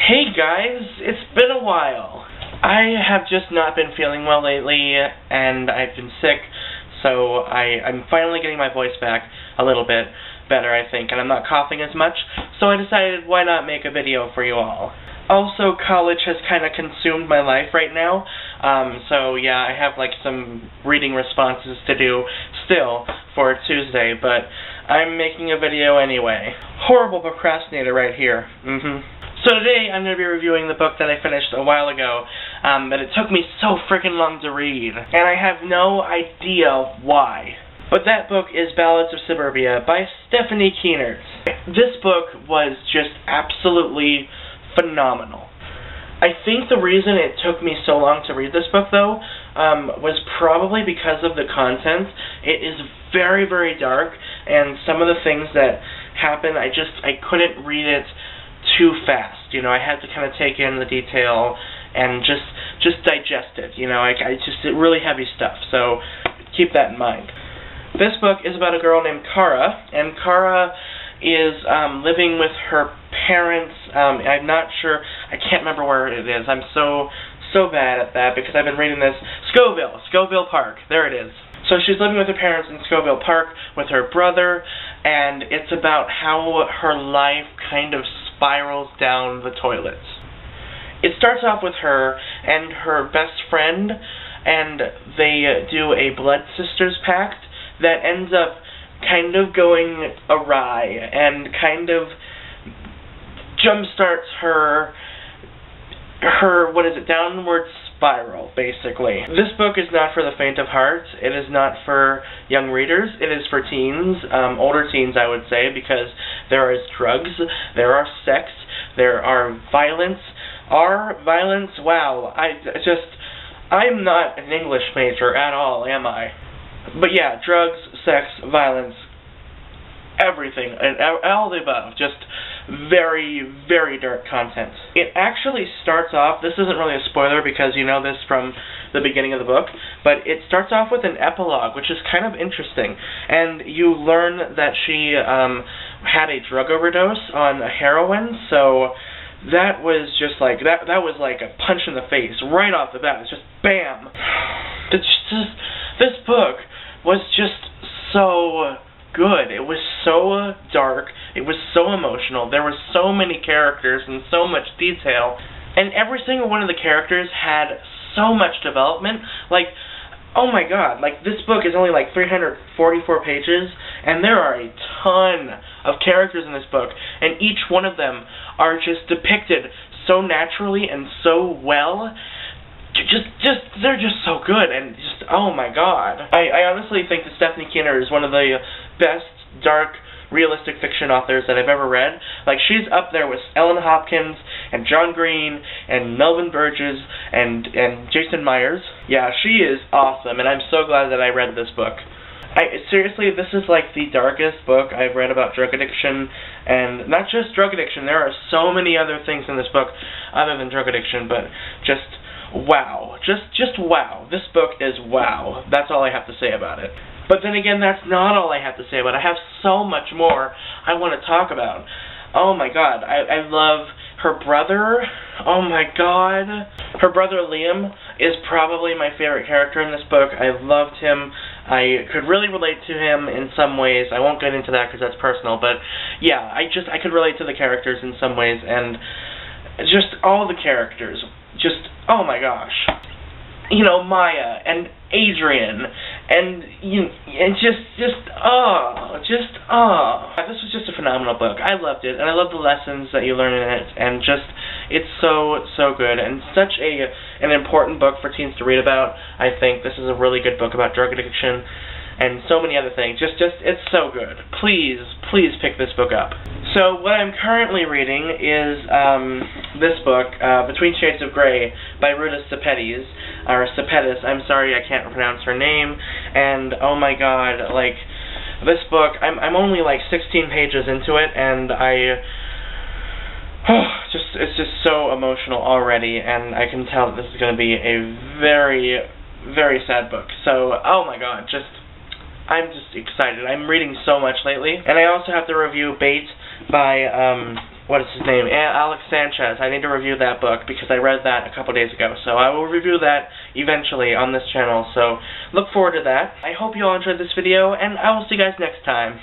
Hey guys, it's been a while. I have just not been feeling well lately, and I've been sick, so I'm finally getting my voice back a little bit better, I think, and I'm not coughing as much, so I decided why not make a video for you all. Also, college has kind of consumed my life right now, so yeah, I have like some reading responses to do still for Tuesday, but I'm making a video anyway. Horrible procrastinator right here. So today I'm going to be reviewing the book that I finished a while ago, but it took me so freaking long to read, and I have no idea why. But that book is Ballads of Suburbia by Stephanie Kuehnert. This book was just absolutely phenomenal. I think the reason it took me so long to read this book, though, was probably because of the content. It is very, very dark, and some of the things that happen, I couldn't read it too fast. You know, I had to kind of take in the detail and just digest it. You know, it's really heavy stuff, so keep that in mind. This book is about a girl named Kara, and Kara is living with her parents. I'm not sure, I can't remember where it is. I'm so bad at that because I've been reading this. Scoville Park, there it is. So she's living with her parents in Scoville Park with her brother, and it's about how her life kind of spirals down the toilets. It starts off with her and her best friend, and they do a blood sisters pact that ends up kind of going awry and kind of jumpstarts her downward spiral, basically. This book is not for the faint of heart. It is not for young readers. It is for teens, older teens, I would say, because there is drugs, there are sex, there are violence. Wow, I'm not an English major at all, am I? But yeah, drugs, sex, violence, everything, and all the above, just very, very dark content. It actually starts off, this isn't really a spoiler because you know this from the beginning of the book, but it starts off with an epilogue, which is kind of interesting, and you learn that she had a drug overdose on heroin, so that was just like, that was like a punch in the face, right off the bat. It's just BAM! This book was just so good. It was so dark, it was so emotional, there were so many characters and so much detail, and every single one of the characters had so much development. Like, oh my god, like this book is only like 344 pages, and there are a ton of characters in this book, and each one of them are just depicted so naturally and so well. They're just so good, and just, oh my god. I honestly think that Stephanie Kuehnert is one of the best dark, realistic fiction authors that I've ever read. Like, she's up there with Ellen Hopkins, and John Green, and Melvin Burgess, and Jason Myers. Yeah, she is awesome, and I'm so glad that I read this book. Seriously, this is like the darkest book I've read about drug addiction, and not just drug addiction, there are so many other things in this book other than drug addiction, but just wow. Just wow. This book is wow. That's all I have to say about it. But then again, that's not all I have to say about it. I have so much more I want to talk about. Oh my god, I love her brother. Oh my god. Her brother Liam is probably my favorite character in this book. I loved him. I could really relate to him in some ways. I won't get into that because that's personal, but yeah, I could relate to the characters in some ways, and just all the characters. Just, oh my gosh. You know, Maya and Adrian and This was just a phenomenal book. I loved it, and I love the lessons that you learn in it, and just, it's so good, and such an important book for teens to read about. I think this is a really good book about drug addiction and so many other things. Just it's so good. Please pick this book up. So what I'm currently reading is this book, Between Shades of Grey, by Ruta Sepetys, I'm sorry, I can't pronounce her name, and oh my god, like, this book, I'm only like 16 pages into it, and it's just so emotional already, and I can tell that this is going to be a very, very sad book. So, oh my god, I'm just excited. I'm reading so much lately. And I also have to review Bait by what is his name? Alex Sanchez. I need to review that book because I read that a couple days ago. So I will review that eventually on this channel. So look forward to that. I hope you all enjoyed this video, and I will see you guys next time.